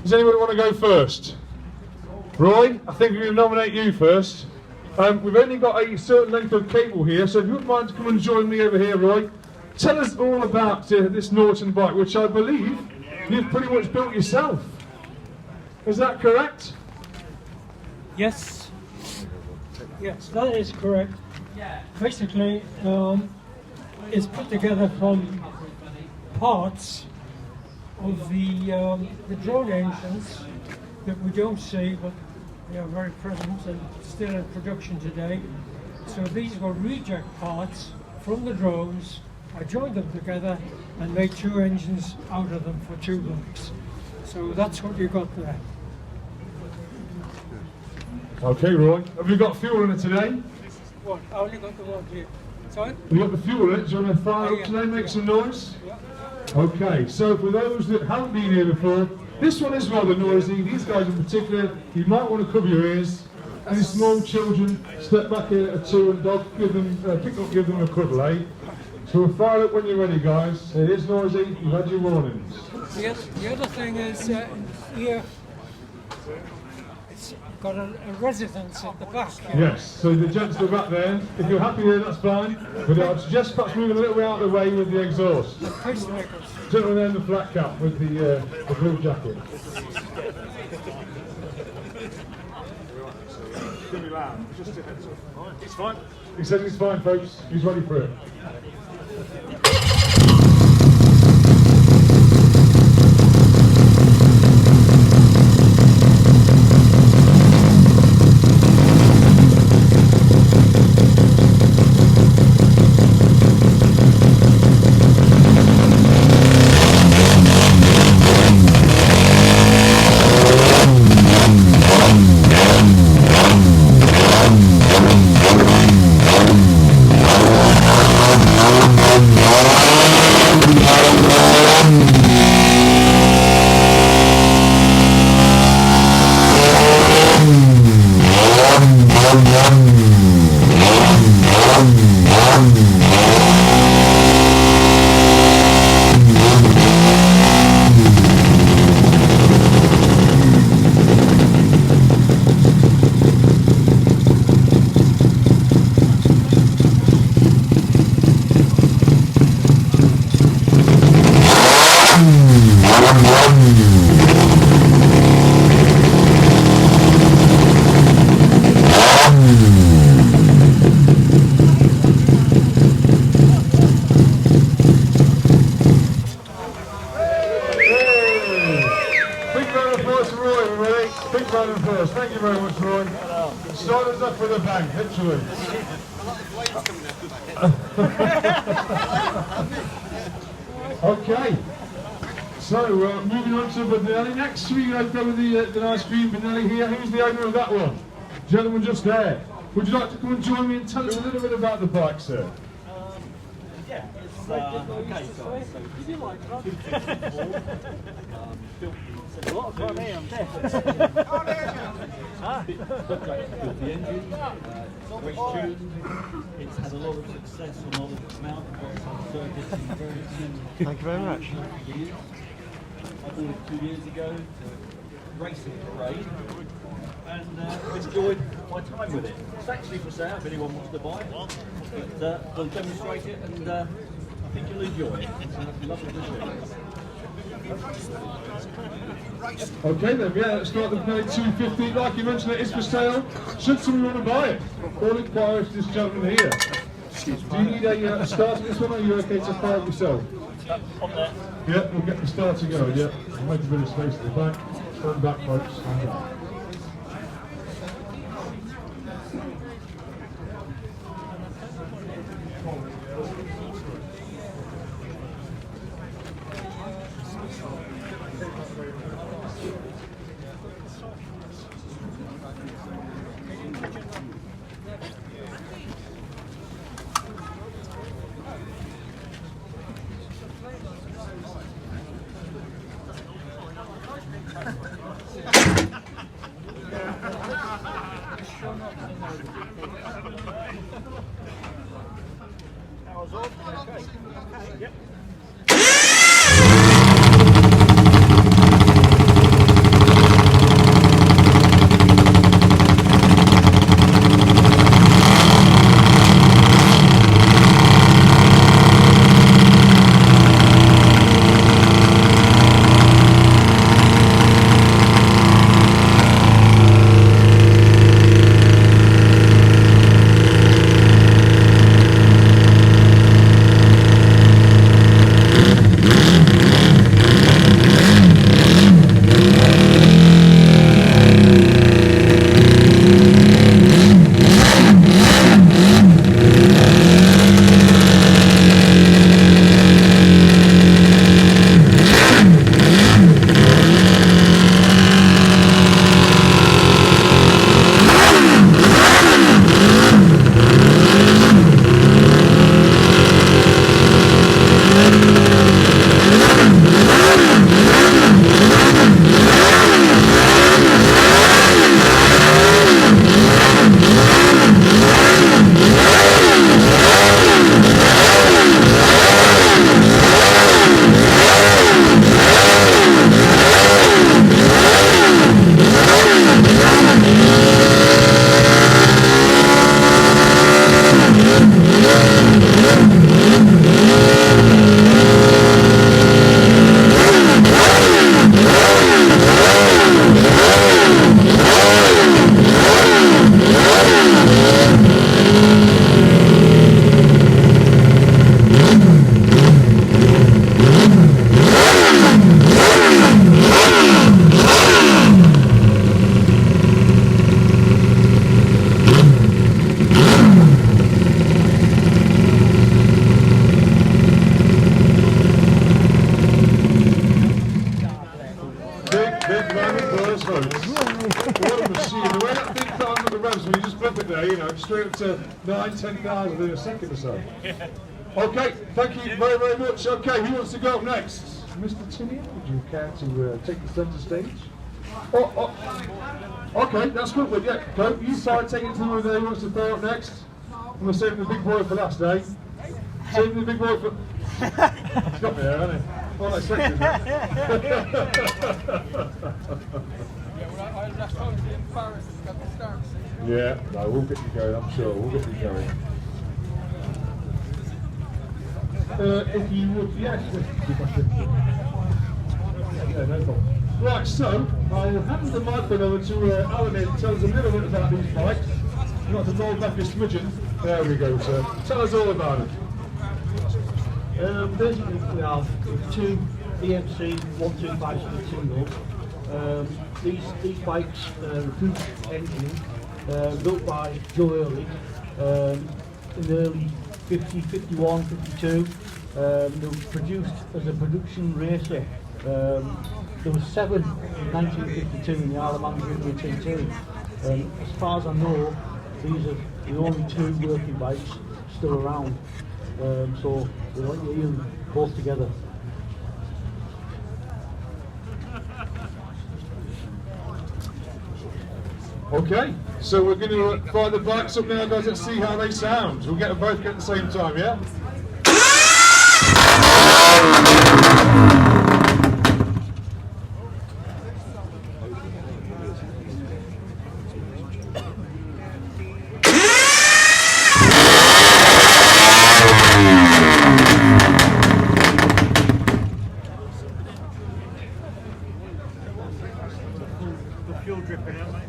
Does anybody want to go first? Roy, I think we're going to nominate you first. We've only got a certain length of cable here, so if you wouldn't mind to come and join me over here, Roy. Tell us all about this Norton bike, which I believe you've pretty much built yourself. Is that correct? Yes. Yes, that is correct. Basically, it's put together from parts of the drone engines that we don't see, but they are very present and still in production today. So these were reject parts from the drones. I joined them together and made two engines out of them for two bikes. So that's what you got there. Okay, Roy. Have you got fuel in it today? What? I only got the one here. Sorry? You got the fuel in it? Do you want to fire up today, make some noise? Yeah. Okay, so for those that haven't been here before, this one is rather noisy. These guys in particular, you might want to cover your ears. Any small children, step back here at two and dog, give them a cuddle, eh? So we'll fire up when you're ready, guys. It is noisy, you've had your warnings. The other thing is here, it's got a residence at the back. Yes, so the gents are back there. If you're happy there, that's fine. But I'd suggest perhaps moving a little way out of the way with the exhaust. The pacemakers. Gentleman there in the flat cap with the blue jacket. It's going to be loud. Just a heads up. It's fine. He says it's fine, folks. He's ready for it. Thank you very much, Roy. Start us off with a bang, literally. Okay, so moving on to BENELLI next. We go with the nice green BENELLI here. Who's the owner of that one? Gentleman just there. Would you like to come and join me and tell us a little bit about the bike, sir? Yeah, it's okay, so a lot of fun here, I'm deaf. The engine, great tuned, it's had a lot of success on all of its mountain box on circuits and very Thank you very much. I bought it 2 years ago to race a parade, and I've enjoyed my time with it. It's actually for sale if anyone wants to buy it, but we'll demonstrate it, and I think you'll enjoy it. It's a lovely machine. Okay then, yeah, let's start the BENELLI 250. Like you mentioned, it is for sale. Should someone want to buy it, all inquiries to this gentleman here. Do you need a start to this one, or are you okay to fire it yourself? On there. Yeah, we'll get the starter going, yeah. We'll make a bit of space at the back. Stand back, folks, stand back. first votes. What a machine. The way that thing climbs on the revs, when you just flip it there, you know, straight up to 9,000-10,000 in a second or so. Okay, thank you very, very much. Okay, who wants to go up next? Mr. Tinian, would you care to take the centre stage? Okay, that's good, but yeah, go. You start taking to who there wants to throw up next. I'm going to save the big boy for last, eh? Save the big boy for... He's got me there, hasn't he? Well, that's second. Yeah, no, we'll get you going, I'm sure. We'll get you going. If you would, yes. Yeah, no problem. Right, so I'll hand the microphone over to Alan here to tell us a little bit about these bikes. You've got to roll back a smidgen. There we go, sir. Tell us all about it. Basically, we have two BMC 125 singles. These bikes are a good engine, built by Joe Early in the early 50, 51, 52. They were produced as a production racer. There were 7 in 1952 in the Isle of Man Junior TT. As far as I know, these are the only 2 working bikes still around. So we like to hear them both together. Okay, so we're going to fire the bikes up now, guys. Let's see how they sound. We'll get them both at the same time, yeah? Fuel dripping out, mate.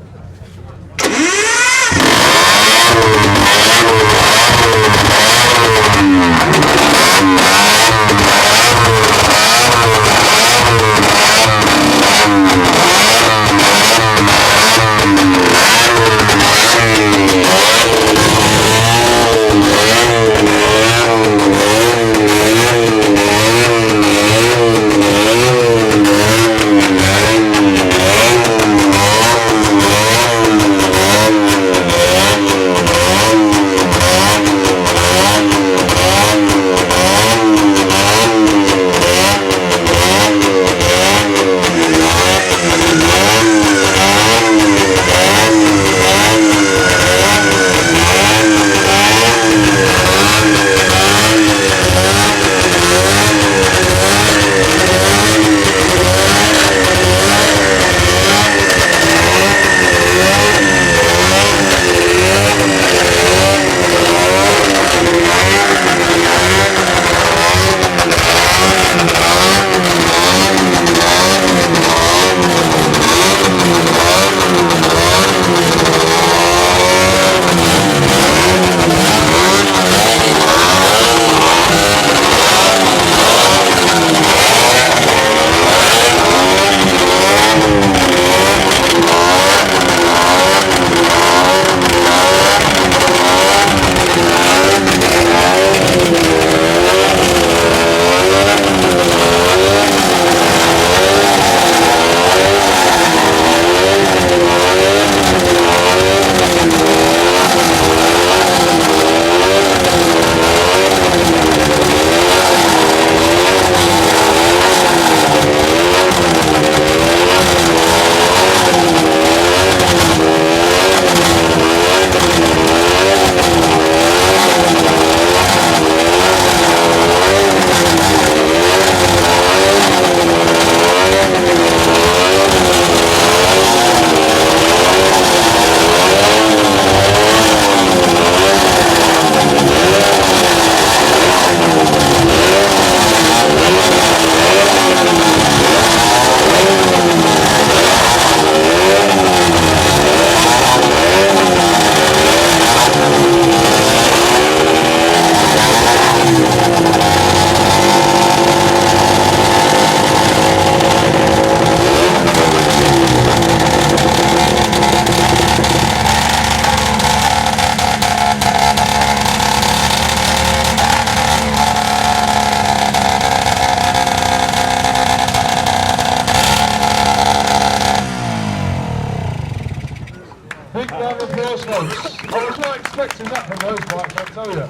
Big round of applause, folks. I was not expecting that from those bikes, I tell you.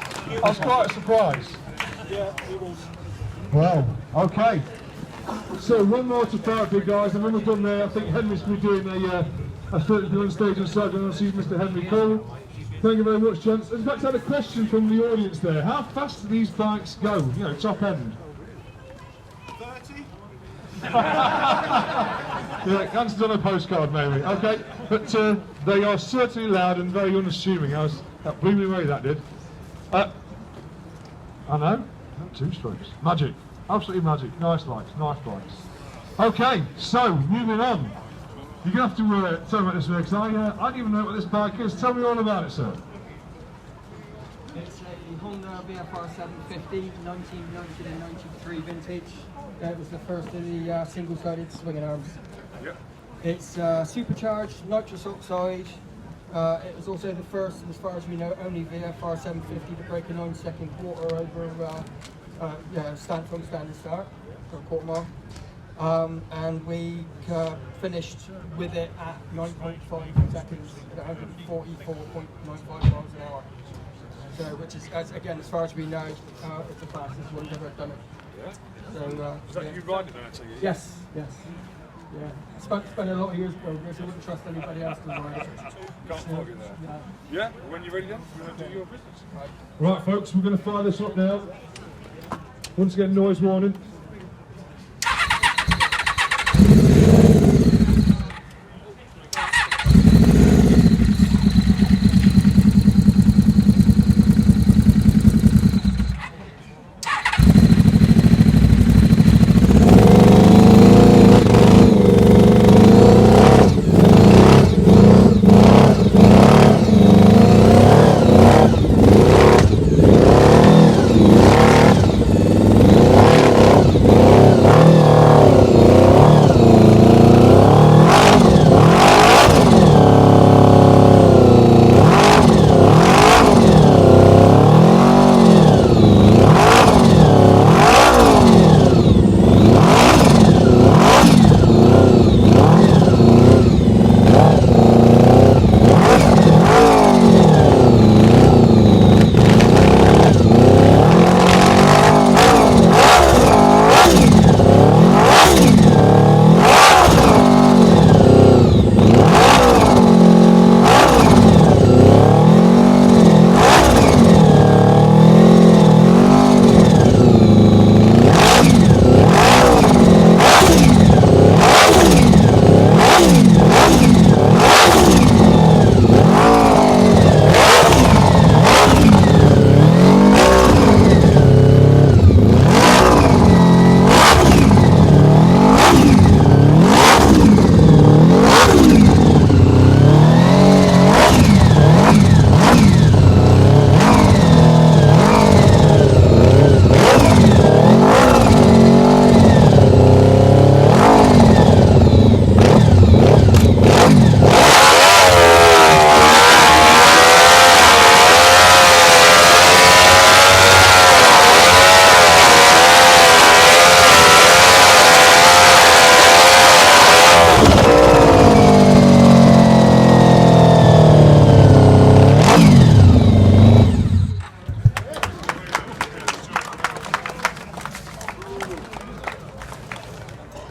I was quite surprised. Yeah, it was. Wow, okay. So one more to start with, guys, and when we're done there, I think Henry's going to be doing a certain on stage inside, and I'll see Mr. Henry Cole. Thank you very much, gents. In fact, I had a question from the audience there. How fast do these bikes go, you know, top end? 30? Yeah, answered on a postcard maybe. Okay, but they are certainly loud and very unassuming. That blew me away, that did. I know, 2 strokes. Magic, absolutely magic. Nice lights, nice bikes. Okay, so moving on. You're going to have to tell me about this, because I don't even know what this bike is. Tell me all about it, sir. It's a Honda VFR 750, 1990 and 93 vintage. It was the first of the single-sided swinging arms. Yep. It's supercharged, nitrous oxide. It was also the first, as far as we know, only VFR 750 to break a 9-second quarter over from standard start for a quarter mile. And we finished with it at 9.5 seconds at 144.95 miles an hour. So, which is, again, as far as we know, it's the fastest one's ever done it. Yeah. So, Was that you riding it, I tell you? Yes, yes. Yeah. Spent a lot of years ago, so I wouldn't trust anybody else to ride it. Can't flog it there. Yeah. Yeah? When you're ready then, we're going to do your business. Right, folks, we're going to fire this up now. Once again, noise warning.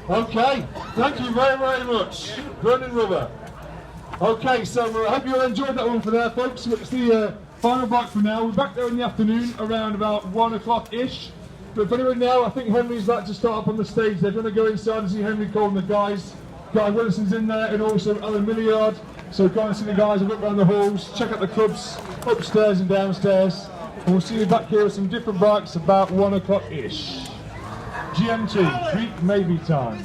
Okay, thank you very, very much. Burning Rubber. Okay, so I hope you all enjoyed that one for there, folks. It's the final bike for now. We're back there in the afternoon around about 1 o'clock-ish. But for anyone now, I think Henry's like to start up on the stage. They're going to go inside and see Henry Cole and the guys. Guy Wilson's in there, and also Alan Milliard. So go and see the guys, look around the halls, check out the clubs upstairs and downstairs. And we'll see you back here with some different bikes about 1 o'clock-ish. GMT, treat maybe time.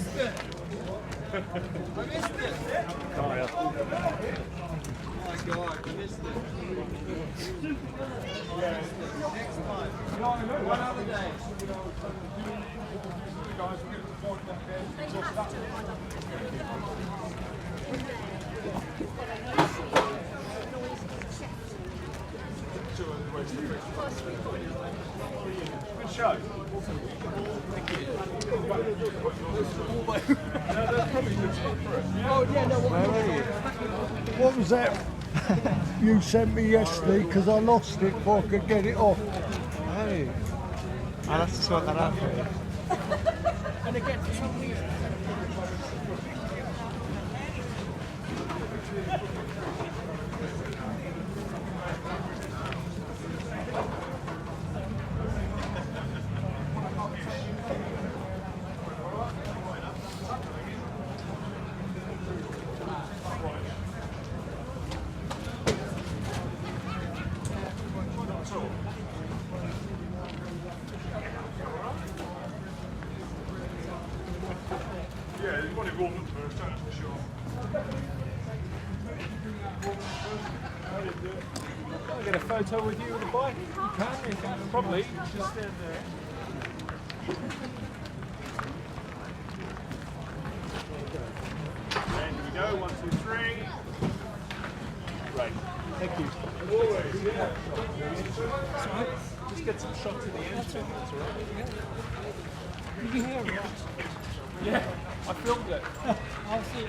Good show. Oh, yeah, no, What was that? you sent me yesterday because I lost it before I could get it off. Oh. I'll have to sort that out for you. And again, for some reason, Yeah, you want to warm up first, that's for sure. Can I get a photo with you with the bike? You can, probably. Just stand there. And here we go, 1, 2, 3. Right. Thank you. Always, yeah. Just get some shots of the end. That's all right. You can hear it. Yeah, I filmed it. I'll see it.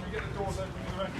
We get the doors open in the rest.